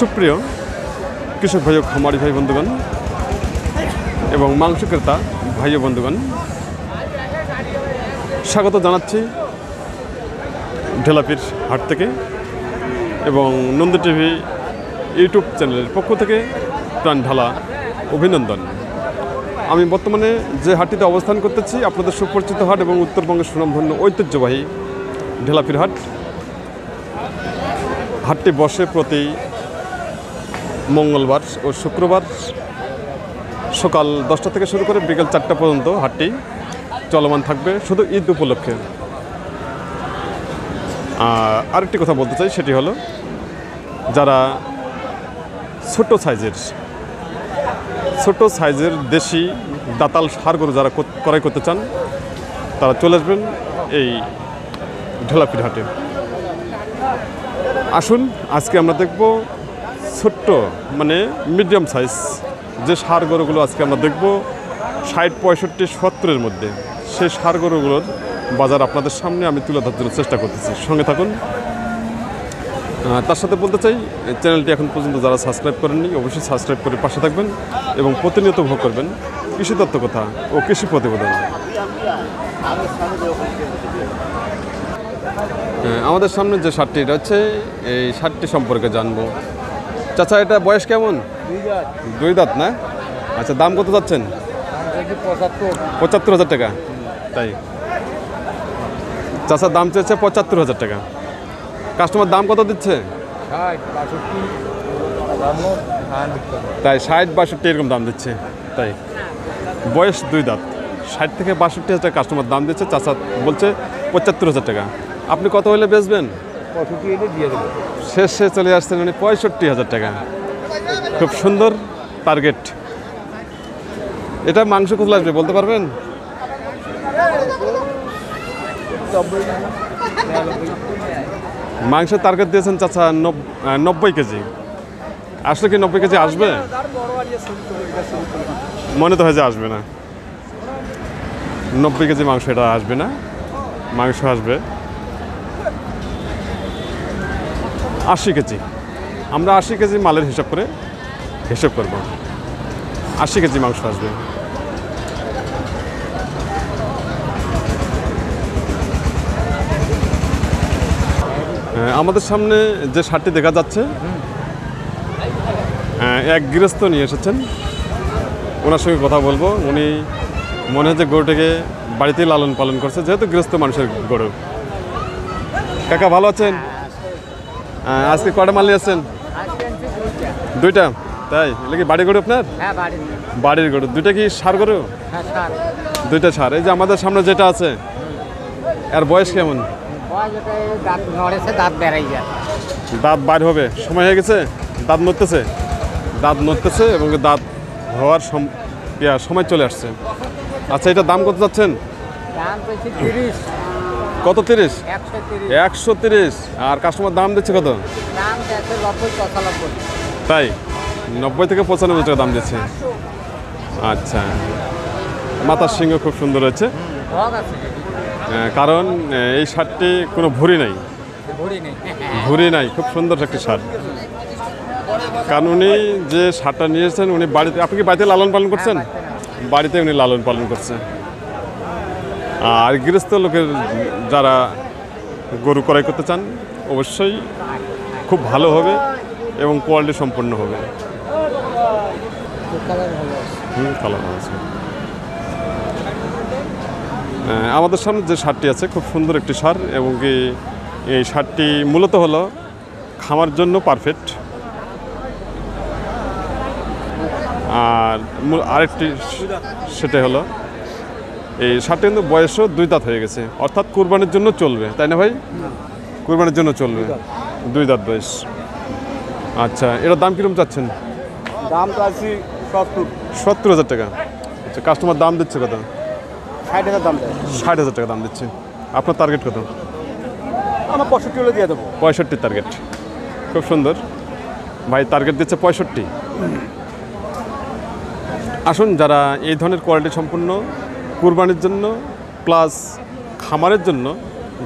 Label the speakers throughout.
Speaker 1: সুপ্রিয় কৃষক ভাই ও খামারি ভাই বন্ধুগণ এবং মাংস ক্রেতা ভাই ও বন্ধুগণ, স্বাগত জানাচ্ছি ঢেলাপির হাট থেকে এবং নন্দী টিভি ইউটিউব চ্যানেলের পক্ষ থেকে প্রাণ ঢালা অভিনন্দন। আমি বর্তমানে যে হাটটিতে অবস্থান করতেছি আপনাদের সুপরিচিত হাট এবং উত্তরবঙ্গের সুনামধন্য ঐতিহ্যবাহী ঢেলাপির হাট। হাটটি বসে প্রতি মঙ্গলবার ও শুক্রবার সকাল 10টা থেকে শুরু করে বিকেল 4টা পর্যন্ত হাটটি চলমান থাকবে শুধু ঈদ উপলক্ষে। আরেকটি কথা বলতে চাই, সেটি হলো যারা ছোট সাইজের দেশি দাতাল ষাঁড় গরু যারা ক্রয় করতে চান তারা চলে আসবেন এই ঢেলাপির হাটে। আসুন আজকে আমরা দেখব ছোট্ট মানে মিডিয়াম সাইজ যে ষাঁড় গরুগুলো আজকে আমরা দেখব 60, 65, 70-এর মধ্যে, সেই ষাঁড় গরুগুলোর বাজার আপনাদের সামনে আমি তুলে ধরার জন্য চেষ্টা করতেছি। সঙ্গে থাকুন। তার সাথে বলতে চাই, চ্যানেলটি এখন পর্যন্ত যারা সাবস্ক্রাইব করেননি অবশ্যই সাবস্ক্রাইব করে পাশে থাকবেন এবং প্রতিনিয়ত ভোগ করবেন কৃষি তত্ত্ব কথা ও কৃষি প্রতিবেদন। আমাদের সামনে যে ষাঁড়টি এটা হচ্ছে, এই ষাঁড়টি সম্পর্কে জানবো। চাচা, এটা বয়স কেমন? 2 দাঁত না? আচ্ছা, দাম কত যাচ্ছেন? 75,000 টাকা। তাই চাচা দাম চেয়েছে 75,000 টাকা। কাস্টমার দাম কত দিচ্ছে? তাই 60-62 এরকম দাম দিচ্ছে। তাই বয়স 2 দাঁত, 60 থেকে 62,000 টাকা কাস্টমার দাম দিচ্ছে। চাচা বলছে 75,000 টাকা। আপনি কত হলে বেচবেন? শেষে চলে আসছেন মানে 65,000 টাকা। খুব সুন্দর টার্গেট। এটা মাংস কত লাগবে বলতে পারবেন? মাংসের টার্গেট দিয়েছেন চাচা 90 কেজি। আসলে কি 90 কেজি আসবে? মনে তো হয় যে আসবে না। 90 কেজি মাংস এটা আসবে না। মাংস আসবে 80 কেজি। আমরা 80 কেজি মালের হিসাব করব। 80 কেজি মাংস আসবে। আমাদের সামনে যে ষাঁড়টি দেখা যাচ্ছে, এক গৃহস্থ নিয়ে এসেছেন। ওনার সঙ্গে কথা বলবো। উনি মনে হয় যে গরুটাকে বাড়িতেই লালন পালন করছে, যেহেতু গৃহস্থ মানুষের গরু। কাকা ভালো আছেন? আজকে কয়টা মাল নিয়ে আসছেন? 2টা। তাই এগুলো কি বাড়ির গরু আপনার? বাড়ির গরু। 2টা কি ষাঁড় গরু? 2টা ষাঁড়। এই যে আমাদের সামনে যেটা আছে, এর বয়স কেমন? দাঁত বার হবে, সময় হয়ে গেছে? দাঁত নড়তেছে এবং দাঁত হওয়ার সময় চলে আসছে। আচ্ছা, এটা দাম কত যাচ্ছেন? কত? 30? 130। আর কাস্টমার দাম দিচ্ছে কত? তাই 90 থেকে 95 টাকা দাম দিচ্ছে। আচ্ছা, মাথার সিংহ খুব সুন্দর হয়েছে, কারণ এই ষাঁড়টি কোনো ভুঁড়ি নাই। খুব সুন্দর একটি ষাঁড়। কারণ উনি যে ষাঁড়টা নিয়েছেন উনি বাড়িতে, আপনি কি বাড়িতে লালন পালন করছেন? বাড়িতে উনি লালন পালন করছে। আর গৃহস্থ লোকের যারা গরু ক্রয় করতে চান অবশ্যই খুব ভালো হবে এবং কোয়ালিটি সম্পন্ন হবে। আমাদের সামনে যে ষাঁড়টি আছে খুব সুন্দর একটি ষাঁড়, এবং কি এই ষাঁড়টি মূলত হলো খামার জন্য পারফেক্ট। আর আরেকটি সেটা হলো এই ষাঁড়টি কিন্তু বয়সও 2 দাঁত হয়ে গেছে, অর্থাৎ কুরবানির জন্য চলবে, তাই না ভাই? কুরবানির জন্য চলবে, 2 দাঁত বয়স। আচ্ছা, এটার দাম কিরকম চাচ্ছেন?
Speaker 2: দাম চাচ্ছি
Speaker 1: 70,000 টাকা। আচ্ছা, কাস্টমার দাম দিচ্ছে কত?
Speaker 2: 60,000 দাম দেয়।
Speaker 1: 60,000 টাকা দাম দিচ্ছে। আপনার টার্গেট কত?
Speaker 2: আমরা 65 হলে দিয়ে দেবো।
Speaker 1: 65 টার্গেট। খুব সুন্দর ভাই, টার্গেট দিচ্ছে 65। আসুন, যারা এই ধরনের কোয়ালিটি সম্পন্ন কুরবানির জন্য প্লাস খামারের জন্য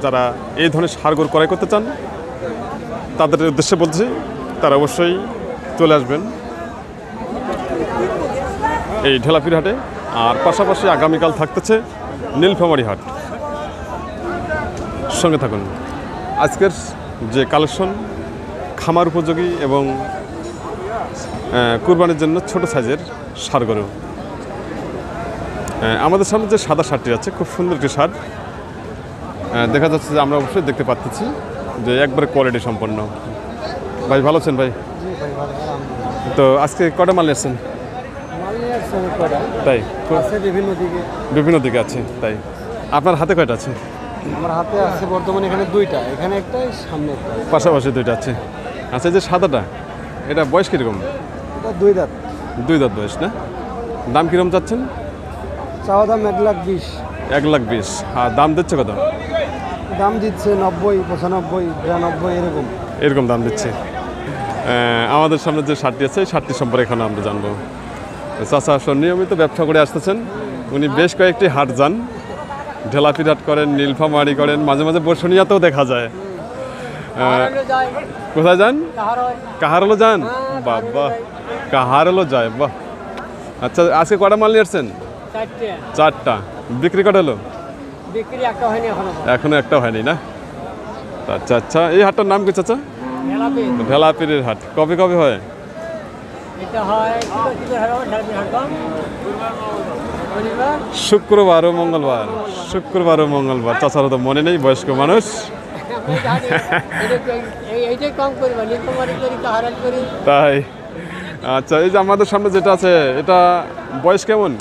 Speaker 1: যারা এই ধরনের ষাঁড় গরু ক্রয় করতে চান তাদের উদ্দেশ্যে বলছি, তারা অবশ্যই চলে আসবেন এই ঢেলাপির হাটে। আর পাশাপাশি আগামীকাল থাকতেছে নীলফামারী হাট। সঙ্গে থাকুন। আজকের যে কালেকশন খামার উপযোগী এবং কুরবানির জন্য ছোট সাইজের ষাঁড় গরু। আমাদের সামনে যে সাদা ষাঁড়টি আছে খুব সুন্দর একটি ষাঁড়। দেখা যাচ্ছে যে আমরা অবশ্যই দেখতে পাচ্ছি যে একবারে কোয়ালিটি সম্পন্ন। ভাই ভালো আছেন ভাই? তো আজকে কটা মাল নিয়েছেন? তাই বিভিন্ন দিকে আছে। তাই আপনার হাতে কয়টা আছে?
Speaker 2: আমার হাতে আছে বর্তমানে এখানে দুইটা, এখানে একটা, সামনে একটা,
Speaker 1: পাশাপাশি দুইটা আছে। আচ্ছা, এই যে সাদাটা এটা বয়স কীরকম?
Speaker 2: এটা দুই দাঁত।
Speaker 1: দুই দাঁত বয়স না? দাম কীরকম চাচ্ছেন?
Speaker 2: চাওয়া দাম 1,20,000।
Speaker 1: 1,20,000। আর দাম দিচ্ছে কত?
Speaker 2: দাম দিচ্ছে 90, 95, 92 এরকম
Speaker 1: এরকম দাম দিচ্ছে। আমাদের সামনে যে ষাঁড়টি আছে এই ষাঁড়টি সম্পর্কে এখন আমরা জানবো। চাচা আসলে নিয়মিত ব্যবসা করে আসতেছেন। উনি বেশ কয়েকটি হাট যান, ঢেলাপির হাট করেন, নীলফামারী করেন, মাঝে মাঝে বর্ষণিয়াতেও দেখা যায়। কোথায় যান? কাহারলো যান? বাবা, কাহারলো যায়, বাহ। আচ্ছা, আজকে কটা মাল নিয়ে আসছেন? 4টা। বিক্রি কটা হলো?
Speaker 2: বিক্রি একটা হয়নি
Speaker 1: এখনো একটা হয়নি না? আচ্ছা আচ্ছা, এই হাটটার নাম কি চাচা? ঢেলাপিরের হাট। কবে কবে হয়? শুক্রবার ও মঙ্গলবার। শুক্রবার ও মঙ্গলবার। চাচারা তো মনে নেই, বয়স্ক মানুষ। তাই? আচ্ছা, এই যে আমাদের সামনে যেটা আছে এটা বয়স কেমন?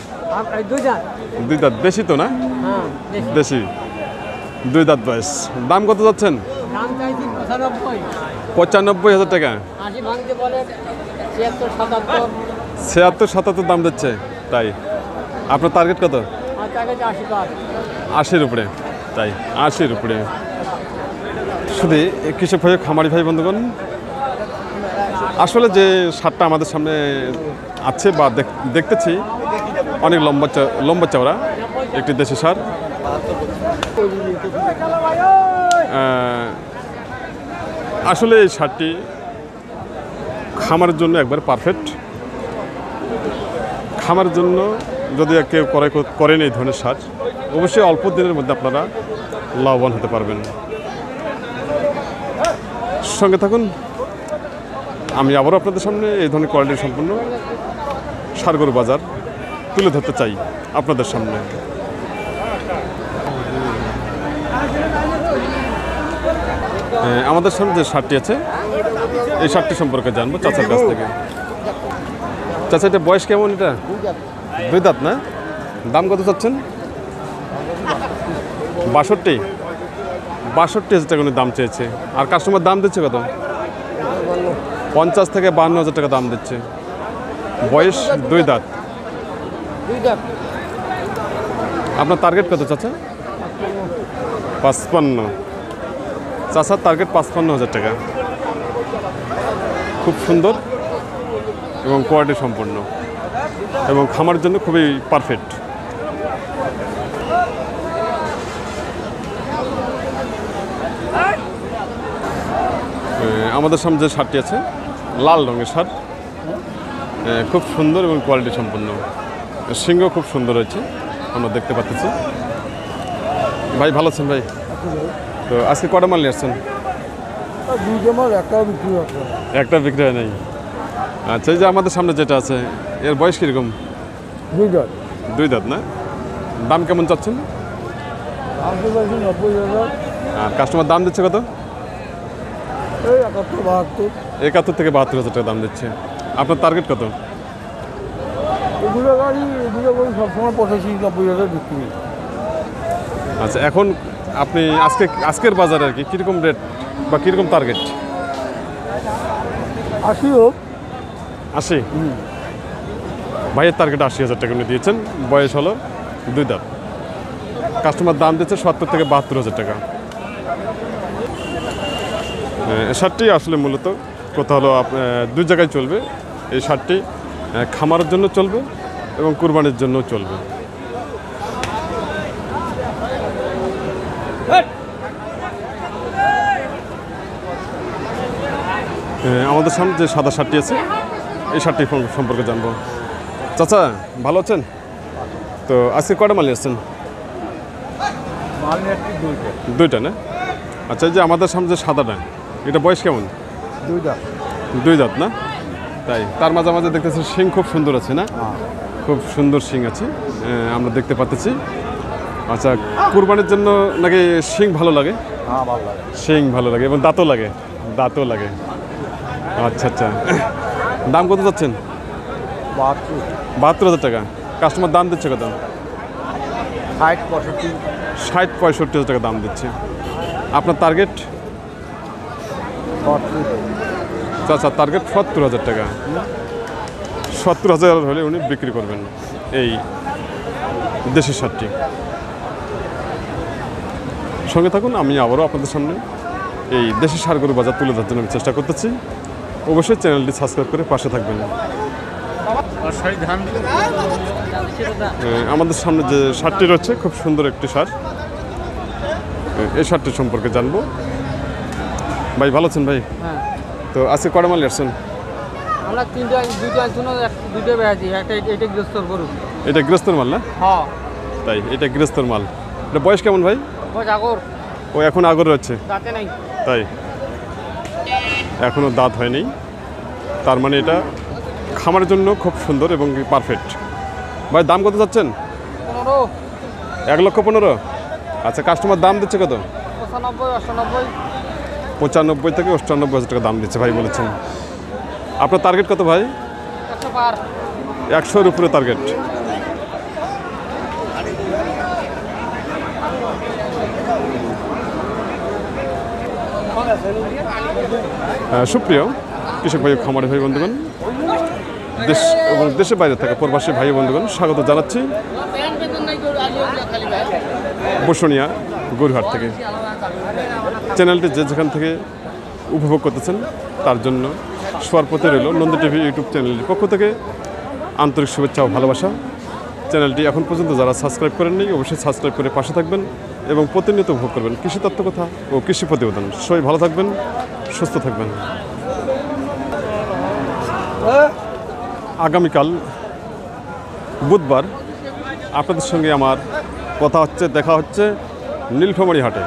Speaker 1: দুই দাঁত। বেশি তো না? বেশি। দুই দাঁত বয়স। দাম কত যাচ্ছেন? 95,000 টাকা। 76-77 দাম দিচ্ছে। তাই? আপনার টার্গেট কত? 80-র উপরে। তাই 80-র উপরে। শুধু কৃষক ভাই, খামারি ভাই বন্ধুগণ, আসলে যে ষাঁড়টা আমাদের সামনে আছে বা দেখতেছি অনেক লম্বা চওড়া একটি দেশি ষাঁড়। আসলে এই ষাঁড়টি খামারের জন্য একবার পারফেক্ট। খামারের জন্য যদি কেউ করেন এই ধরনের ষাঁড়, অবশ্যই অল্প দিনের মধ্যে আপনারা লাভবান হতে পারবেন। সঙ্গে থাকুন। আমি আবারও আপনাদের সামনে এই ধরনের কোয়ালিটি সম্পন্ন ষাঁড় গরু বাজার তুলে ধরতে চাই আপনাদের সামনে। আমাদের সামনে যে ষাঁড়টি আছে এই ষাঁড়টি সম্পর্কে জানবো চাচার কাছ থেকে। চাচা, এটা বয়স কেমন? এটা দুই দাঁত না? দাম কত চাচ্ছেন? 62,000 টাকা দাম চেয়েছে। আর কাস্টমার দাম দিচ্ছে কত? 50 থেকে 52,000 টাকা দাম দিচ্ছে। বয়স দুই দাঁত। আপনার টার্গেট কত চাচা? 55। চাচার টার্গেট 55,000 টাকা। খুব সুন্দর এবং কোয়ালিটি সম্পন্ন এবং খামারের জন্য খুবই পারফেক্ট। আমাদের সামনে যে ষাঁড়টি আছে লাল রঙের ষাঁড়, খুব সুন্দর এবং কোয়ালিটি সম্পন্ন। সিংহ খুব সুন্দর হয়েছে, আমরা দেখতে পাচ্ছি। ভাই ভালো আছেন ভাই? তো আজকে কটা মাল নিয়ে আসছেন? একটা বিক্রি হয় নাই। আচ্ছা, এই যে আমাদের সামনে যেটা আছে এর বয়স কীরকম? দুই দাঁত না? দাম কেমন চাচ্ছেন?
Speaker 2: 90,000।
Speaker 1: আর কাস্টমার দাম দিচ্ছে কত? 71 থেকে 72,000 টাকা দাম দিচ্ছে। আপনার টার্গেট কত?
Speaker 2: এগুলো সবসময় 85-90,000 বিক্রি।
Speaker 1: আচ্ছা, এখন আপনি আজকের বাজারে আর কি কীরকম রেট বা কীরকম টার্গেট?
Speaker 2: 80 হোক।
Speaker 1: 80? ভাইয়ের টার্গেট 80,000 টাকা উনি দিয়েছেন। বয়স হলো দুই দাঁত। কাস্টমার দাম দিচ্ছে 70 থেকে 72,000 টাকা। ষাঁড়টি আসলে মূলত কোথাও হলো দুই জায়গায় চলবে। এই ষাঁড়টি খামারের জন্য চলবে এবং কুরবানির জন্য চলবে। আমাদের সামনে যে সাদা শার্টটি আছে এই শার্টটি সম্পর্কে জানবো। চাচা ভালো আছেন? তো আজকে কয়টা মাল নিয়ে আসছেন? দুইটা না? আচ্ছা, এই যে আমাদের সামনে যে সাদাটা, এটা বয়স কেমন?
Speaker 2: 2 দাঁত।
Speaker 1: 2 দাঁত না? তাই তার মাঝে মাঝে দেখতেছি শিং খুব সুন্দর আছে না? খুব সুন্দর শিং আছে, আমরা দেখতে পাচ্ছি। আচ্ছা, কুরবানির জন্য নাকি শিং ভালো লাগে?
Speaker 2: হ্যাঁ, ভালো লাগে।
Speaker 1: শিং ভালো লাগে এবং দাঁতও লাগে, দাঁতও লাগে। আচ্ছা আচ্ছা, দাম কত যাচ্ছেন? 72,000 টাকা। কাস্টমার দাম দিচ্ছে কত? 60-65,000 টাকা দাম দিচ্ছে। আপনার টার্গেট? আচ্ছা, টার্গেট 70,000 টাকা। 70,000 হলে উনি বিক্রি করবেন এই দেশের শার্টটি। সঙ্গে থাকুন, আমি আবারও আপনাদের সামনে এই দেশের ষাঁড় গরু বাজার তুলে ধরার জন্য আমি চেষ্টা করতেছি। অবশ্যই চ্যানেলটি সাবস্ক্রাইব করে পাশে থাকবেন। আমাদের সামনে যে শার্টটি রয়েছে খুব সুন্দর একটি শার্ট, এই শার্টটি সম্পর্কে জানবো। ভাই ভালো আছেন ভাই?
Speaker 3: হ্যাঁ,
Speaker 1: তো আজকে কটা মাল আসছেন?
Speaker 3: আমরা দুইটা বেড়াচ্ছি, এটা গৃহস্থর গরু।
Speaker 1: এটা গৃহস্থর মাল না?
Speaker 3: হ্যাঁ,
Speaker 1: তাই এটা গৃহস্থর মাল। এটা বয়স কেমন ভাই?
Speaker 3: বস আগর
Speaker 1: ও এখন আগর রয়েছে?
Speaker 3: দাঁতে নাই।
Speaker 1: তাই এখনও দাঁত হয়নি, তার মানে এটা খামারের জন্য খুব সুন্দর এবং পারফেক্ট। ভাই দাম কত যাচ্ছেন?
Speaker 3: 15,
Speaker 1: 1,15,000। আচ্ছা, কাস্টমার দাম দিচ্ছে কত?
Speaker 3: 95, 98,
Speaker 1: 95 থেকে 98,000 টাকা দাম দিচ্ছে ভাই বলেছেন। আপনার টার্গেট কত ভাই?
Speaker 3: 100 পার।
Speaker 1: 100-এর উপরে টার্গেট। সুপ্রিয় কৃষক ভাই, খামারি ভাই বন্ধুগণ, দেশ এবং দেশের বাইরে থাকা প্রবাসী ভাই বন্ধুগণ, স্বাগত জানাচ্ছি বসুনিয়া গরুহাট থেকে। চ্যানেলটি যে যেখান থেকে উপভোগ করতেছেন তার জন্য সবার প্রতি রইল নন্দী টিভি ইউটিউব চ্যানেলের পক্ষ থেকে আন্তরিক শুভেচ্ছা ও ভালোবাসা। চ্যানেলটি এখন পর্যন্ত যারা সাবস্ক্রাইব করেননি অবশ্যই সাবস্ক্রাইব করে পাশে থাকবেন এবং প্রতিনিয়ত উপভোগ করবেন কৃষি তত্ত্ব কথা ও কৃষি প্রতিবেদন। সবাই ভালো থাকবেন, সুস্থ থাকবেন। আগামীকাল বুধবার আপনাদের সঙ্গে আমার কথা হচ্ছে, দেখা হচ্ছে নীলফামারী হাটে।